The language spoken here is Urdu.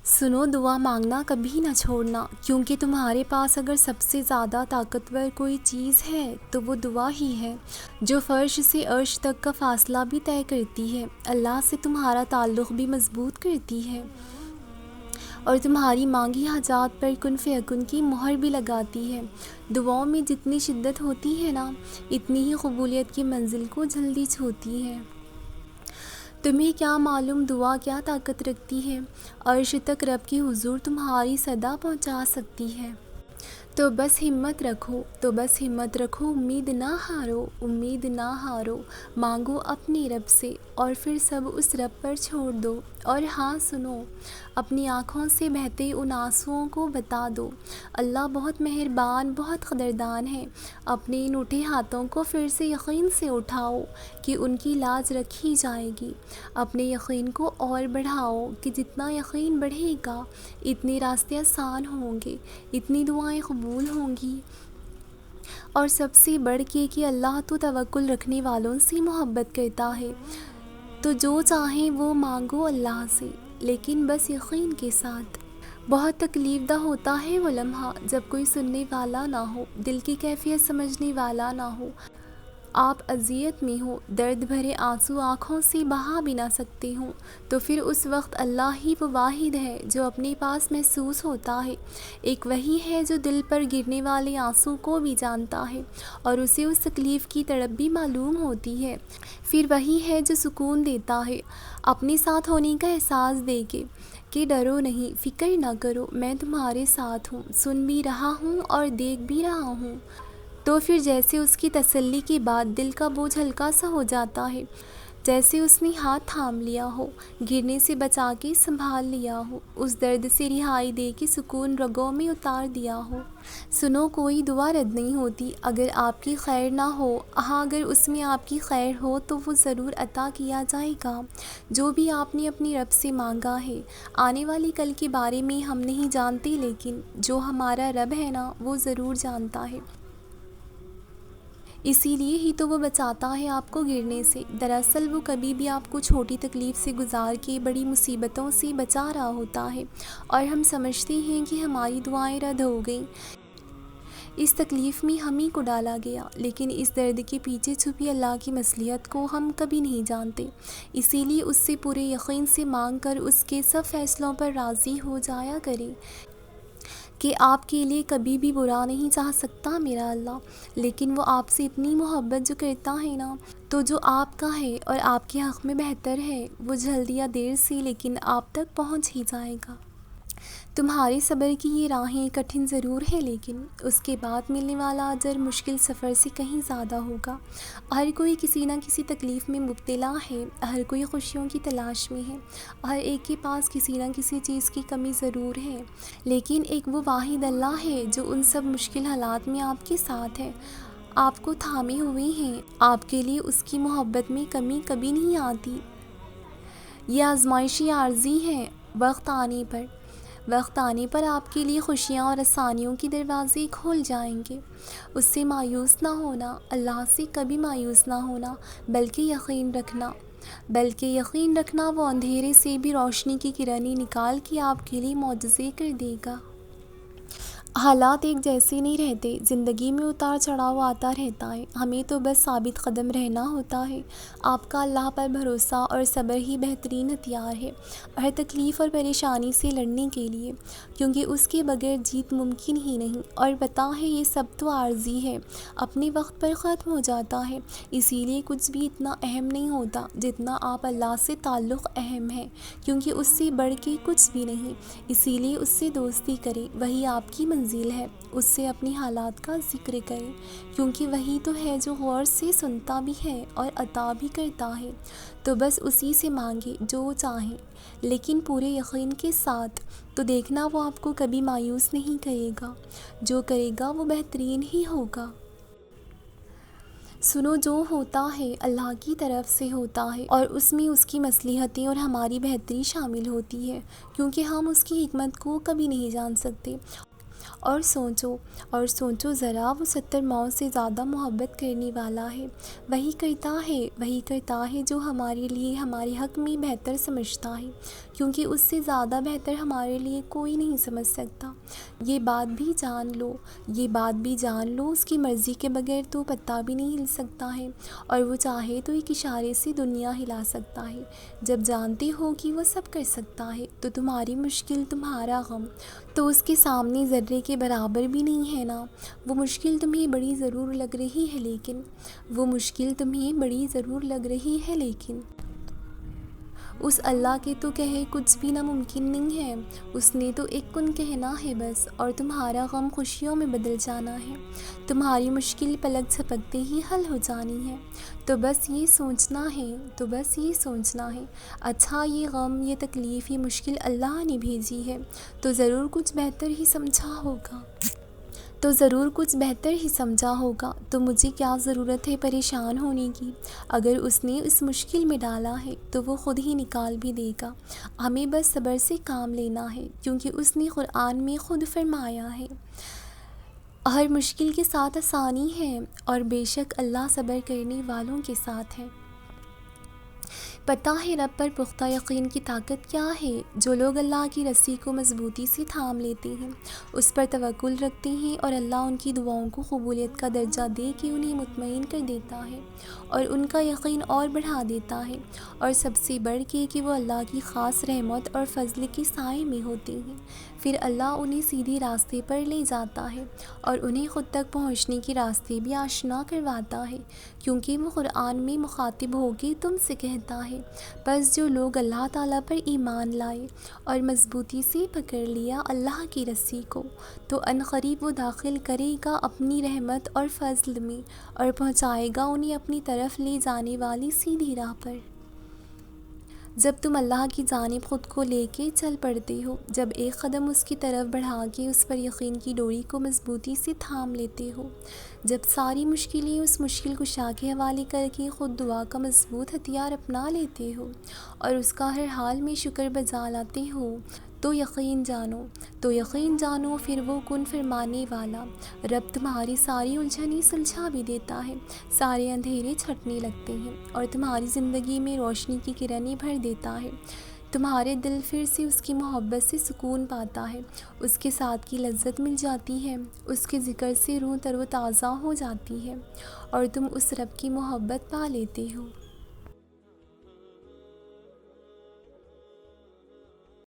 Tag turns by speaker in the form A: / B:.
A: سنو، دعا مانگنا کبھی نہ چھوڑنا، کیونکہ تمہارے پاس اگر سب سے زیادہ طاقتور کوئی چیز ہے تو وہ دعا ہی ہے، جو فرش سے عرش تک کا فاصلہ بھی طے کرتی ہے، اللہ سے تمہارا تعلق بھی مضبوط کرتی ہے، اور تمہاری مانگی حاجات پر کن فیکن کی مہر بھی لگاتی ہے۔ دعاؤں میں جتنی شدت ہوتی ہے نا، اتنی ہی قبولیت کی منزل کو جلدی چھوتی ہے۔ تمہیں کیا معلوم دعا کیا طاقت رکھتی ہے، عرش تک رب کی حضور تمہاری صدا پہنچا سکتی ہے۔ تو بس ہمت رکھو، امید نہ ہارو، مانگو اپنے رب سے اور پھر سب اس رب پر چھوڑ دو۔ اور ہاں سنو، اپنی آنکھوں سے بہتے ان آنسوؤں کو بتا دو، اللہ بہت مہربان، بہت قدردان ہے۔ اپنے ان اٹھے ہاتھوں کو پھر سے یقین سے اٹھاؤ کہ ان کی لاج رکھی جائے گی۔ اپنے یقین کو اور بڑھاؤ کہ جتنا یقین بڑھے گا اتنے راستے آسان ہوں گے، اتنی دعائیں قبول ہوں گی۔ اور سب سے بڑھ کے کہ اللہ تو توکل رکھنے والوں سے محبت کرتا ہے، تو جو چاہیں وہ مانگو اللہ سے، لیکن بس یقین کے ساتھ۔ بہت تکلیف دہ ہوتا ہے وہ لمحہ جب کوئی سننے والا نہ ہو، دل کی کیفیت سمجھنے والا نہ ہو، آپ اذیت میں ہو، درد بھرے آنسو آنکھوں سے بہا بھی نہ سکتے ہوں، تو پھر اس وقت اللہ ہی وہ واحد ہے جو اپنے پاس محسوس ہوتا ہے، ایک وہی ہے جو دل پر گرنے والے آنسو کو بھی جانتا ہے اور اسے اس تکلیف کی تڑپ بھی معلوم ہوتی ہے، پھر وہی ہے جو سکون دیتا ہے اپنے ساتھ ہونے کا احساس دے کے، کہ ڈرو نہیں، فکر نہ کرو، میں تمہارے ساتھ ہوں، سن بھی رہا ہوں اور دیکھ بھی رہا ہوں۔ تو پھر جیسے اس کی تسلی کے بعد دل کا بوجھ ہلکا سا ہو جاتا ہے، جیسے اس نے ہاتھ تھام لیا ہو، گرنے سے بچا کے سنبھال لیا ہو، اس درد سے رہائی دے کے سکون رگوں میں اتار دیا ہو۔ سنو، کوئی دعا رد نہیں ہوتی اگر آپ کی خیر نہ ہو، ہاں اگر اس میں آپ کی خیر ہو تو وہ ضرور عطا کیا جائے گا، جو بھی آپ نے اپنے رب سے مانگا ہے۔ آنے والی کل کے بارے میں ہم نہیں جانتے، لیکن جو ہمارا رب ہے نا، وہ ضرور جانتا ہے۔ اسی لیے ہی تو وہ بچاتا ہے آپ کو گرنے سے، دراصل وہ کبھی بھی آپ کو چھوٹی تکلیف سے گزار کے بڑی مصیبتوں سے بچا رہا ہوتا ہے، اور ہم سمجھتے ہیں کہ ہماری دعائیں رد ہو گئیں، اس تکلیف میں ہم ہی کو ڈالا گیا، لیکن اس درد کے پیچھے چھپی اللہ کی مصلحت کو ہم کبھی نہیں جانتے۔ اسی لیے اس سے پورے یقین سے مانگ کر اس کے سب فیصلوں پر راضی ہو جایا کریں، کہ آپ کے لیے کبھی بھی برا نہیں چاہ سکتا میرا اللہ، لیکن وہ آپ سے اتنی محبت جو کرتا ہے نا، تو جو آپ کا ہے اور آپ کے حق میں بہتر ہے، وہ جلد یا دیر سے لیکن آپ تک پہنچ ہی جائے گا۔ تمہارے صبر کی یہ راہیں کٹھن ضرور ہے، لیکن اس کے بعد ملنے والا اجر مشکل سفر سے کہیں زیادہ ہوگا۔ ہر کوئی کسی نہ کسی تکلیف میں مبتلا ہے، ہر کوئی خوشیوں کی تلاش میں ہے، ہر ایک کے پاس کسی نہ کسی چیز کی کمی ضرور ہے، لیکن ایک وہ واحد اللہ ہے جو ان سب مشکل حالات میں آپ کے ساتھ ہے، آپ کو تھامے ہوئے ہیں، آپ کے لیے اس کی محبت میں کمی کبھی نہیں آتی۔ یہ آزمائشی عارضی ہے، وقت آنے پر آپ کے لیے خوشیاں اور آسانیوں کے دروازے کھول جائیں گے۔ اس سے مایوس نہ ہونا، اللہ سے کبھی مایوس نہ ہونا، بلکہ یقین رکھنا وہ اندھیرے سے بھی روشنی کی کرنیں نکال کے آپ کے لیے معجزے کر دے گا۔ حالات ایک جیسے نہیں رہتے، زندگی میں اتار چڑھاؤ آتا رہتا ہے، ہمیں تو بس ثابت قدم رہنا ہوتا ہے۔ آپ کا اللہ پر بھروسہ اور صبر ہی بہترین ہتھیار ہے ہر تکلیف اور پریشانی سے لڑنے کے لیے، کیونکہ اس کے بغیر جیت ممکن ہی نہیں، اور پتہ ہے یہ سب تو عارضی ہے، اپنے وقت پر ختم ہو جاتا ہے، اسی لیے کچھ بھی اتنا اہم نہیں ہوتا جتنا آپ اللہ سے تعلق اہم ہے، کیونکہ اس سے بڑھ کے کچھ بھی نہیں، اسی لیے اس سے دوستی کریں، وہی آپ کی منزل ہے، اس سے اپنی حالات کا ذکر کریں، کیونکہ وہی تو ہے جو غور سے سنتا بھی ہے اور عطا بھی کرتا ہے، تو بس اسی سے مانگے جو چاہیں، لیکن پورے یقین کے ساتھ، تو دیکھنا وہ آپ کو کبھی مایوس نہیں کرے گا، جو کرے گا وہ بہترین ہی ہوگا۔ سنو، جو ہوتا ہے اللہ کی طرف سے ہوتا ہے، اور اس میں اس کی مصلحتیں اور ہماری بہتری شامل ہوتی ہے، کیونکہ ہم اس کی حکمت کو کبھی نہیں جان سکتے، اور سوچو ذرا، وہ 70 ماؤں سے زیادہ محبت کرنے والا ہے۔ وہی کرتا ہے جو ہمارے لیے ہمارے حق میں بہتر سمجھتا ہے، کیونکہ اس سے زیادہ بہتر ہمارے لیے کوئی نہیں سمجھ سکتا۔ یہ بات بھی جان لو، اس کی مرضی کے بغیر تو پتا بھی نہیں ہل سکتا ہے، اور وہ چاہے تو ایک اشارے سے دنیا ہلا سکتا ہے۔ جب جانتے ہو کہ وہ سب کر سکتا ہے تو تمہاری مشکل، تمہارا غم تو اس کے سامنے ذرے کے برابر بھی نہیں ہے نا۔ وہ مشکل تمہیں بڑی ضرور لگ رہی ہے لیکن اس اللہ کے تو کہے کچھ بھی ناممکن نہیں ہے۔ اس نے تو ایک کن کہنا ہے بس، اور تمہارا غم خوشیوں میں بدل جانا ہے، تمہاری مشکل پلک جھپکتے ہی حل ہو جانی ہے۔ تو بس یہ سوچنا ہے، اچھا یہ غم، یہ تکلیف، یہ مشکل اللہ نے بھیجی ہے تو ضرور کچھ بہتر ہی سمجھا ہوگا۔ تو مجھے کیا ضرورت ہے پریشان ہونے کی؟ اگر اس نے اس مشکل میں ڈالا ہے تو وہ خود ہی نکال بھی دے گا۔ ہمیں بس صبر سے کام لینا ہے، کیونکہ اس نے قرآن میں خود فرمایا ہے، ہر مشکل کے ساتھ آسانی ہے، اور بے شک اللہ صبر کرنے والوں کے ساتھ ہے۔ پتہ ہے رب پر پختہ یقین کی طاقت کیا ہے؟ جو لوگ اللہ کی رسی کو مضبوطی سے تھام لیتے ہیں، اس پر توکل رکھتے ہیں، اور اللہ ان کی دعاؤں کو قبولیت کا درجہ دے کے انہیں مطمئن کر دیتا ہے اور ان کا یقین اور بڑھا دیتا ہے، اور سب سے بڑھ کے کہ وہ اللہ کی خاص رحمت اور فضل کے سائے میں ہوتے ہیں، پھر اللہ انہیں سیدھے راستے پر لے جاتا ہے اور انہیں خود تک پہنچنے کے راستے بھی آشنا کرواتا ہے، کیونکہ وہ قرآن میں مخاطب ہو کے تم سے کہتا ہے، بس جو لوگ اللہ تعالیٰ پر ایمان لائے اور مضبوطی سے پکڑ لیا اللہ کی رسی کو، تو عنقریب وہ داخل کرے گا اپنی رحمت اور فضل میں، اور پہنچائے گا انہیں اپنی طرف لے جانے والی سیدھی راہ پر۔ جب تم اللہ کی جانب خود کو لے کے چل پڑتے ہو، جب ایک قدم اس کی طرف بڑھا کے اس پر یقین کی ڈوری کو مضبوطی سے تھام لیتے ہو، جب ساری مشکلیں اس مشکل کشا کے حوالے کر کے خود دعا کا مضبوط ہتھیار اپنا لیتے ہو اور اس کا ہر حال میں شکر بجا لاتے ہو، تو یقین جانو پھر وہ کن فرمانے والا رب تمہاری ساری الجھنیں سلجھا بھی دیتا ہے، سارے اندھیرے چھٹنے لگتے ہیں اور تمہاری زندگی میں روشنی کی کرنیں بھر دیتا ہے۔ تمہارے دل پھر سے اس کی محبت سے سکون پاتا ہے، اس کے ساتھ کی لذت مل جاتی ہے، اس کے ذکر سے روح تر و تازہ ہو جاتی ہے، اور تم اس رب کی محبت پا لیتے ہو۔